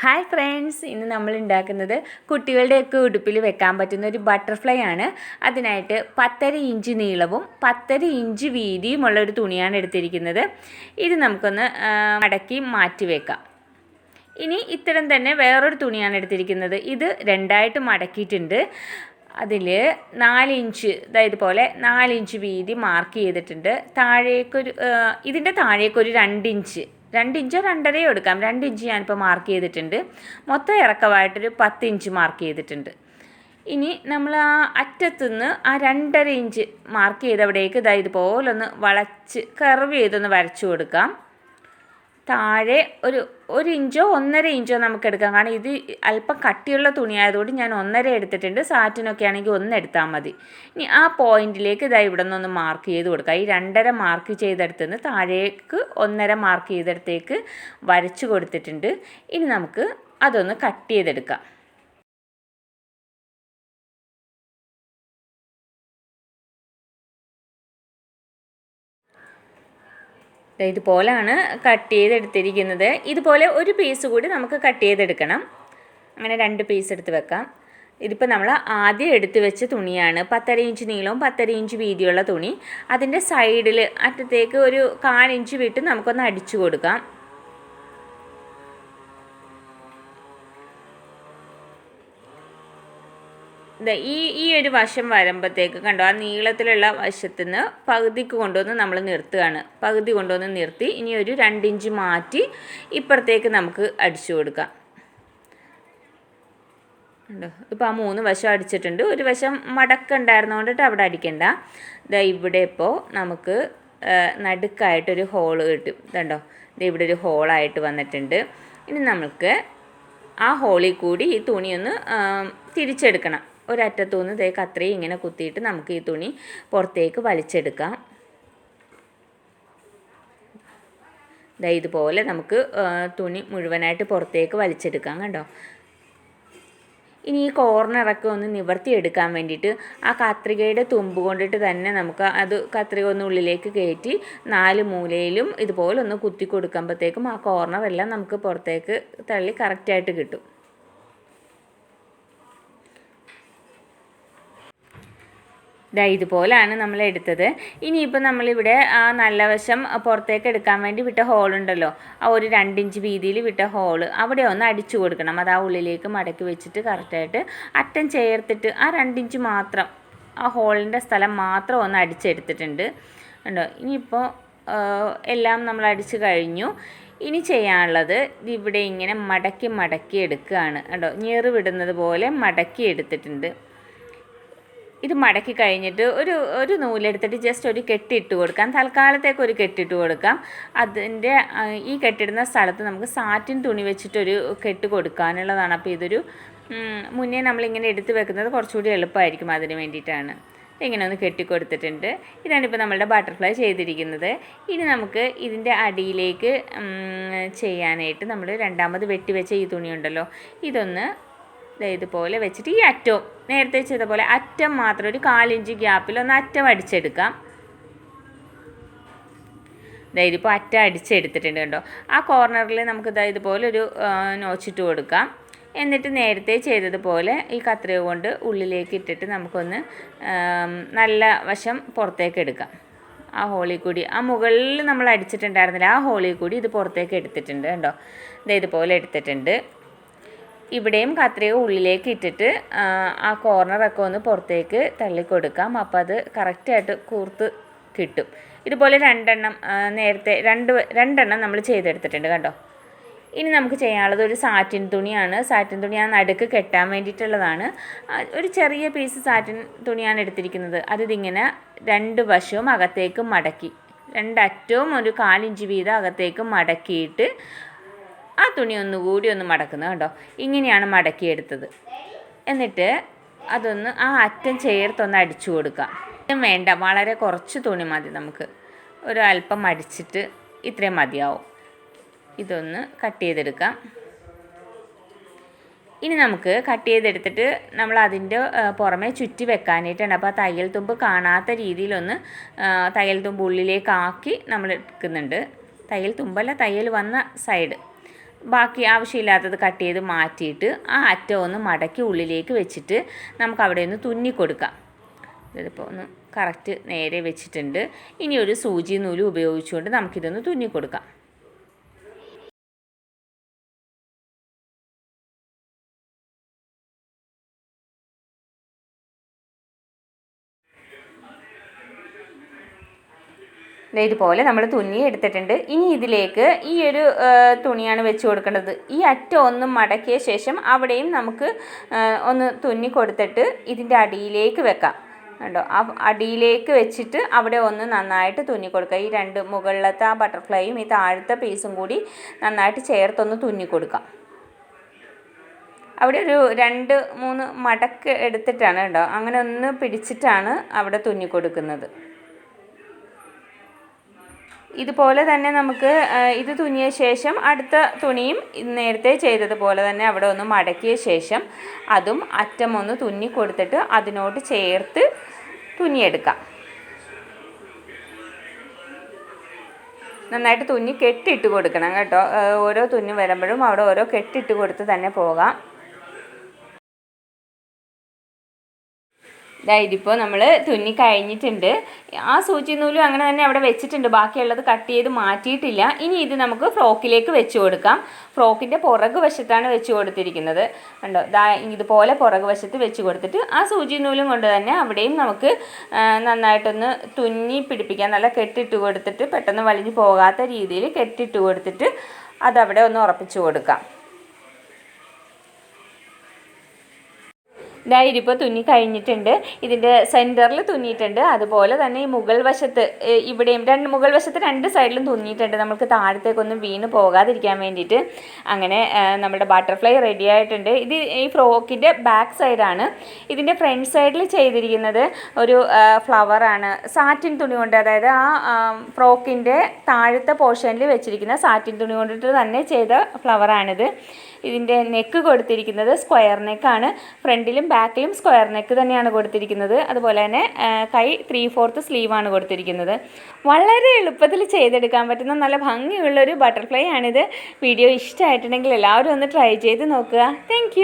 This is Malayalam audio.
ഹായ് ഫ്രണ്ട്സ്, ഇന്ന് നമ്മൾ ഉണ്ടാക്കുന്നത് കുട്ടികളുടെയൊക്കെ ഉടുപ്പിൽ വെക്കാൻ പറ്റുന്ന ഒരു ബട്ടർഫ്ലൈ ആണ്. അതിനായിട്ട് 10.5 ഇഞ്ച് നീളവും 10.5 ഇഞ്ച് വീതിയുമുള്ള ഒരു തുണിയാണ് എടുത്തിരിക്കുന്നത്. ഇത് നമുക്കൊന്ന് മടക്കി മാറ്റി വെക്കാം. ഇനി ഇത്തരം തന്നെ വേറൊരു തുണിയാണ് എടുത്തിരിക്കുന്നത്. ഇത് രണ്ടായിട്ട് മടക്കിയിട്ടുണ്ട്. അതിൽ 4 ഇഞ്ച് ഇതുപോലെ 4 ഇഞ്ച് വീതി മാർക്ക് ചെയ്തിട്ടുണ്ട്. ഇതിൻ്റെ താഴേക്കൊരു 2 ഇഞ്ച് 2 ഇഞ്ചോ 2.5 എടുക്കാം. 2 ഇഞ്ച് ഞാനിപ്പോൾ മാർക്ക് ചെയ്തിട്ടുണ്ട്. മൊത്തം ഇറക്കമായിട്ടൊരു 10 ഇഞ്ച് മാർക്ക് ചെയ്തിട്ടുണ്ട്. ഇനി നമ്മൾ ആ അറ്റത്തുനിന്ന് ആ 2.5 ഇഞ്ച് മാർക്ക് ചെയ്തവിടേക്ക് ഇതുപോലൊന്ന് വളച്ച് കർവ് ചെയ്തൊന്ന് വരച്ചു കൊടുക്കാം. താഴെ ഒരു ഇഞ്ചോ 1.5 ഇഞ്ചോ നമുക്ക് എടുക്കാം. കാരണം ഇത് അല്പം കട്ടിയുള്ള തുണിയായതുകൊണ്ട് ഞാൻ 1.5 എടുത്തിട്ടുണ്ട്. സാറ്റിനൊക്കെ ആണെങ്കിൽ 1 എടുത്താൽ മതി. ഇനി ആ പോയിന്റിലേക്ക് ഇവിടെ നിന്നൊന്ന് മാർക്ക് ചെയ്ത് കൊടുക്കുക. ഈ 2.5 മാർക്ക് ചെയ്തെടുത്ത് നിന്ന് താഴേക്ക് 1.5 മാർക്ക് ചെയ്തെടുത്തേക്ക് വരച്ചു കൊടുത്തിട്ടുണ്ട്. ഇനി നമുക്ക് അതൊന്ന് കട്ട് ചെയ്തെടുക്കാം. ഇതുപോലെയാണ് കട്ട് ചെയ്തെടുത്തിരിക്കുന്നത്. ഇതുപോലെ ഒരു പീസ് കൂടി നമുക്ക് കട്ട് ചെയ്തെടുക്കണം. അങ്ങനെ 2 പീസ് എടുത്ത് വെക്കാം. ഇതിപ്പോൾ നമ്മൾ ആദ്യം എടുത്ത് വെച്ച തുണിയാണ്. 10.5 ഇഞ്ച് നീളവും 10.5 ഇഞ്ച് വീതിയുള്ള തുണി. അതിൻ്റെ സൈഡിൽ അറ്റത്തേക്ക് ഒരു 1/4 ഇഞ്ച് വിട്ട് നമുക്കൊന്ന് അടിച്ചു കൊടുക്കാം. ഈ ഒരു വശം വരുമ്പോഴത്തേക്ക് കണ്ടോ, ആ നീളത്തിലുള്ള വശത്തു നിന്ന് പകുതിക്ക് കൊണ്ടുവന്ന് നമ്മൾ നിർത്തുകയാണ്. പകുതി കൊണ്ടുവന്ന് നിർത്തി ഇനി ഒരു 2 ഇഞ്ച് മാറ്റി ഇപ്പുറത്തേക്ക് നമുക്ക് അടിച്ചു കൊടുക്കാം. കണ്ടോ, ഇപ്പോൾ ആ 3 വശം അടിച്ചിട്ടുണ്ട്. ഒരു വശം മടക്കുണ്ടായിരുന്നതുകൊണ്ടിട്ട് അവിടെ അടിക്കണ്ട. ഇവിടെ ഇപ്പോൾ നമുക്ക് നടുക്കായിട്ടൊരു ഹോള് കിട്ടും. കണ്ടോ, ഇവിടെ ഒരു ഹോളായിട്ട് വന്നിട്ടുണ്ട്. ഇനി നമുക്ക് ആ ഹോളിൽ കൂടി ഈ തുണിയൊന്ന് തിരിച്ചെടുക്കണം. ഒരറ്റത്തുനിന്ന് കത്രയും ഇങ്ങനെ കുത്തിയിട്ട് നമുക്ക് ഈ തുണി പുറത്തേക്ക് വലിച്ചെടുക്കാം. ഇതുപോലെ നമുക്ക് തുണി മുഴുവനായിട്ട് പുറത്തേക്ക് വലിച്ചെടുക്കാം. കണ്ടോ, ഇനി ഈ കോർണറൊക്കെ ഒന്ന് നിവർത്തിയെടുക്കാൻ വേണ്ടിയിട്ട് ആ കത്രികയുടെ തുമ്പ് കൊണ്ടിട്ട് തന്നെ നമുക്ക് അത് കത്രിക ഒന്ന് ഉള്ളിലേക്ക് കയറ്റി 4 മൂലയിലും ഇതുപോലെ ഒന്ന് കുത്തി കൊടുക്കുമ്പോഴത്തേക്കും ആ കോർണറെല്ലാം നമുക്ക് പുറത്തേക്ക് തള്ളി കറക്റ്റായിട്ട് കിട്ടും. ഇതുപോലെയാണ് നമ്മൾ എടുത്തത്. ഇനിയിപ്പോൾ നമ്മളിവിടെ ആ നല്ല വശം പുറത്തേക്ക് എടുക്കാൻ വേണ്ടി വിട്ട ഹോളുണ്ടല്ലോ, ആ ഒരു 2 ഇഞ്ച് വീതിയിൽ വിട്ട ഹോള് അവിടെ ഒന്ന് അടിച്ചു കൊടുക്കണം. അത് ആ ഉള്ളിലേക്ക് മടക്കി വെച്ചിട്ട് കറക്റ്റായിട്ട് അറ്റം ചേർത്തിട്ട് ആ 2 ഇഞ്ച് മാത്രം ആ ഹോളിൻ്റെ സ്ഥലം മാത്രം ഒന്ന് അടിച്ചെടുത്തിട്ടുണ്ട്. കണ്ടോ, ഇനിയിപ്പോൾ എല്ലാം നമ്മൾ അടിച്ചു കഴിഞ്ഞു. ഇനി ചെയ്യാനുള്ളത് ഇവിടെ ഇങ്ങനെ മടക്കി എടുക്കുകയാണ്. കണ്ടോ, ഞെറു വിടുന്നത് പോലെ മടക്കി എടുത്തിട്ടുണ്ട്. ഇത് മടക്കി കഴിഞ്ഞിട്ട് ഒരു നൂലെടുത്തിട്ട് ജസ്റ്റ് ഒരു കെട്ടിട്ട് കൊടുക്കാം. തൽക്കാലത്തേക്ക് ഒരു കെട്ടിട്ട് കൊടുക്കാം. അതിൻ്റെ ഈ കെട്ടിടുന്ന സ്ഥലത്ത് നമുക്ക് സാറ്റിൻ തുണി വെച്ചിട്ടൊരു കെട്ട് കൊടുക്കാനുള്ളതാണ്. അപ്പോൾ ഇതൊരു മുന്നേ നമ്മളിങ്ങനെ എടുത്ത് വെക്കുന്നത് കുറച്ചുകൂടി എളുപ്പമായിരിക്കും. അതിന് വേണ്ടിയിട്ടാണ് ഇങ്ങനെ ഒന്ന് കെട്ടിക്കൊടുത്തിട്ടുണ്ട്. ഇതാണിപ്പോൾ നമ്മളുടെ ബട്ടർഫ്ലൈ ചെയ്തിരിക്കുന്നത്. ഇനി നമുക്ക് ഇതിൻ്റെ അടിയിലേക്ക് ചെയ്യാനായിട്ട് നമ്മൾ രണ്ടാമത് വെട്ടിവെച്ച ഈ തുണിയുണ്ടല്ലോ, ഇതൊന്ന് ഇതുപോലെ വെച്ചിട്ട് ഈ അറ്റവും നേരത്തെ ചെയ്ത പോലെ അറ്റം മാത്രം ഒരു 1/4 ഇഞ്ച് ഗ്യാപ്പിൽ ഒന്ന് അറ്റം അടിച്ചെടുക്കാം. ഇതിപ്പോൾ അറ്റം അടിച്ചെടുത്തിട്ടുണ്ട്. കണ്ടോ, ആ കോർണറിൽ നമുക്ക് ഇതുപോലെ ഒരു നോച്ചിട്ട് കൊടുക്കാം. എന്നിട്ട് നേരത്തെ ചെയ്തതുപോലെ ഈ കത്രിക കൊണ്ട് ഉള്ളിലേക്ക് ഇട്ടിട്ട് നമുക്കൊന്ന് നല്ല വശം പുറത്തേക്ക് എടുക്കാം. ആ ഹോളിൽ കൂടി ആ മുകളിൽ നമ്മൾ അടിച്ചിട്ടുണ്ടായിരുന്നില്ല, ആ ഹോളിൽ കൂടി ഇത് പുറത്തേക്ക് എടുത്തിട്ടുണ്ട്. കണ്ടോ, ഇതുപോലെ എടുത്തിട്ടുണ്ട്. ഇവിടെയും കത്രിക ഉള്ളിലേക്ക് ഇട്ടിട്ട് ആ കോർണറൊക്കെ ഒന്ന് പുറത്തേക്ക് തള്ളിക്കൊടുക്കാം. അപ്പോൾ അത് കറക്റ്റായിട്ട് കൂർത്ത് കിട്ടും. ഇതുപോലെ 2 എണ്ണം നേരത്തെ 2 എണ്ണം നമ്മൾ ചെയ്തെടുത്തിട്ടുണ്ട്. കണ്ടോ, ഇനി നമുക്ക് ചെയ്യാനുള്ളത് ഒരു സാറ്റിൻ തുണിയാണ്. സാറ്റിൻ തുണി ആ നടുക്ക് കെട്ടാൻ വേണ്ടിയിട്ടുള്ളതാണ്. ഒരു ചെറിയ പീസ് സാറ്റിൻ തുണിയാണ് എടുത്തിരിക്കുന്നത്. അതിങ്ങനെ 2 വശവും അകത്തേക്ക് മടക്കി 2 അറ്റവും ഒരു 1/4 ഇഞ്ച് വീതം അകത്തേക്ക് മടക്കിയിട്ട് ആ തുണി ഒന്നുകൂടി ഒന്ന് മടക്കുന്നത്. കണ്ടോ, ഇങ്ങനെയാണ് മടക്കിയെടുത്തത്. എന്നിട്ട് അതൊന്ന് ആ അറ്റം ചേർത്തൊന്ന് അടിച്ചു കൊടുക്കാം. വേണ്ട, വളരെ കുറച്ച് തുണി മതി. നമുക്ക് ഒരു അല്പം അടിച്ചിട്ട് ഇത്രയും മതിയാവും. ഇതൊന്ന് കട്ട് ചെയ്തെടുക്കാം. ഇനി നമുക്ക് കട്ട് ചെയ്തെടുത്തിട്ട് നമ്മൾ അതിൻ്റെ പുറമെ ചുറ്റി വെക്കാനായിട്ടാണ്. അപ്പോൾ ആ തയ്യൽ തുമ്പ് കാണാത്ത രീതിയിലൊന്ന് തയ്യൽ തുമ്പ് ഉള്ളിലേക്കാക്കി നമ്മൾ എടുക്കുന്നുണ്ട്. തയ്യൽ തുമ്പല്ല, തയ്യൽ വന്ന സൈഡ് ബാക്കി ആവശ്യമില്ലാത്തത് കട്ട് ചെയ്ത് മാറ്റിയിട്ട് ആ അറ്റം ഒന്ന് മടക്കി ഉള്ളിലേക്ക് വെച്ചിട്ട് നമുക്ക് അവിടെ ഒന്ന് തുന്നി കൊടുക്കാം. ഇതിപ്പോൾ ഒന്ന് കറക്റ്റ് നേരെ വെച്ചിട്ടുണ്ട്. ഇനി ഒരു സൂചി നൂല് ഉപയോഗിച്ചുകൊണ്ട് നമുക്കിതൊന്ന് തുന്നി കൊടുക്കാം. ഇതുപോലെ നമ്മൾ തുന്നി എടുത്തിട്ടുണ്ട്. ഇനി ഇതിലേക്ക് ഈ ഒരു തുണിയാണ് വെച്ച് കൊടുക്കേണ്ടത്. ഈ അറ്റം ഒന്ന് മടക്കിയ ശേഷം അവിടെയും നമുക്ക് ഒന്ന് തുന്നി കൊടുത്തിട്ട് ഇതിൻ്റെ അടിയിലേക്ക് വെക്കാം. കണ്ടോ, ആ അടിയിലേക്ക് വെച്ചിട്ട് അവിടെ ഒന്ന് നന്നായിട്ട് തുന്നി കൊടുക്കുക. ഈ രണ്ട് മുകളിലത്തെ ആ ബട്ടർഫ്ലൈയും ഈ താഴത്തെ പീസും കൂടി നന്നായിട്ട് ചേർത്തൊന്ന് തുന്നി കൊടുക്കാം. അവിടെ ഒരു 2-3 മടക്ക് എടുത്തിട്ടാണ് കേട്ടോ, അങ്ങനെ ഒന്ന് പിടിച്ചിട്ടാണ് അവിടെ തുന്നി കൊടുക്കുന്നത്. ഇതുപോലെ തന്നെ നമുക്ക് ഇത് തുന്നിയ ശേഷം അടുത്ത തുണിയും നേരത്തെ ചെയ്തതുപോലെ തന്നെ അവിടെ ഒന്ന് മടക്കിയ ശേഷം അതും അറ്റം ഒന്ന് തുന്നി കൊടുത്തിട്ട് അതിനോട് ചേർത്ത് തുന്നിയെടുക്കാം. നന്നായിട്ട് തുന്നി കെട്ടിട്ട് കൊടുക്കണം കേട്ടോ. ഓരോ തുന്നി വരുമ്പോഴും അവിടെ ഓരോ കെട്ടിട്ട് കൊടുത്ത് തന്നെ പോകാം. ഇതിപ്പോൾ നമ്മൾ തുന്നി കഴിഞ്ഞിട്ടുണ്ട്. ആ സൂചി നൂലും അങ്ങനെ തന്നെ അവിടെ വെച്ചിട്ടുണ്ട്. ബാക്കിയുള്ളത് കട്ട് ചെയ്ത് മാറ്റിയിട്ടില്ല. ഇനി ഇത് നമുക്ക് ഫ്രോക്കിലേക്ക് വെച്ച് കൊടുക്കാം. ഫ്രോക്കിൻ്റെ പുറകു വശത്താണ് വെച്ച് കൊടുത്തിരിക്കുന്നത്. കണ്ടോ, ഇതുപോലെ പുറകു വശത്ത് വെച്ച് കൊടുത്തിട്ട് ആ സൂചി നൂലും കൊണ്ട് തന്നെ അവിടെയും നമുക്ക് നന്നായിട്ടൊന്ന് തുന്നി പിടിപ്പിക്കാം. നല്ല കെട്ടിട്ട് കൊടുത്തിട്ട് പെട്ടെന്ന് വലിഞ്ഞു പോകാത്ത രീതിയിൽ കെട്ടിട്ട് കൊടുത്തിട്ട് അതവിടെ ഒന്ന് ഉറപ്പിച്ച് കൊടുക്കാം. ഇതിപ്പോൾ തുന്നി കഴിഞ്ഞിട്ടുണ്ട്. ഇതിൻ്റെ സെൻറ്ററിൽ തുന്നിയിട്ടുണ്ട്. അതുപോലെ തന്നെ ഈ മുകൾ വശത്ത് ഇവിടെയും മുകൾ വശത്ത് 2 സൈഡിലും തുന്നിയിട്ടുണ്ട്, നമുക്ക് താഴത്തേക്കൊന്നും വീണ് പോകാതിരിക്കാൻ വേണ്ടിയിട്ട്. അങ്ങനെ നമ്മുടെ ബട്ടർഫ്ലൈ റെഡി ആയിട്ടുണ്ട്. ഇത് ഈ ഫ്രോക്കിൻ്റെ ബാക്ക് സൈഡാണ്. ഇതിൻ്റെ ഫ്രണ്ട് സൈഡിൽ ചെയ്തിരിക്കുന്നത് ഒരു ഫ്ലവറാണ് സാറ്റിൻ തുണി കൊണ്ട്, അതായത് ആ ഫ്രോക്കിൻ്റെ താഴത്തെ പോർഷനിൽ വെച്ചിരിക്കുന്ന സാറ്റിൻ തുണി കൊണ്ടിട്ട് തന്നെ ചെയ്ത ഫ്ലവറാണിത്. ഇതിൻ്റെ നെക്ക് കൊടുത്തിരിക്കുന്നത് സ്ക്വയർ നെക്കാണ്. ഫ്രണ്ടിലും ബാക്കിലും സ്ക്വയർ നെക്ക് തന്നെയാണ് കൊടുത്തിരിക്കുന്നത്. അതുപോലെ തന്നെ കൈ 3/4 സ്ലീവാണ് കൊടുത്തിരിക്കുന്നത്. വളരെ എളുപ്പത്തിൽ ചെയ്തെടുക്കാൻ പറ്റുന്ന നല്ല ഭംഗിയുള്ളൊരു ബട്ടർഫ്ലൈ ആണിത്. വീഡിയോ ഇഷ്ടമായിട്ടുണ്ടെങ്കിൽ എല്ലാവരും ഒന്ന് ട്രൈ ചെയ്ത് നോക്കുക. താങ്ക്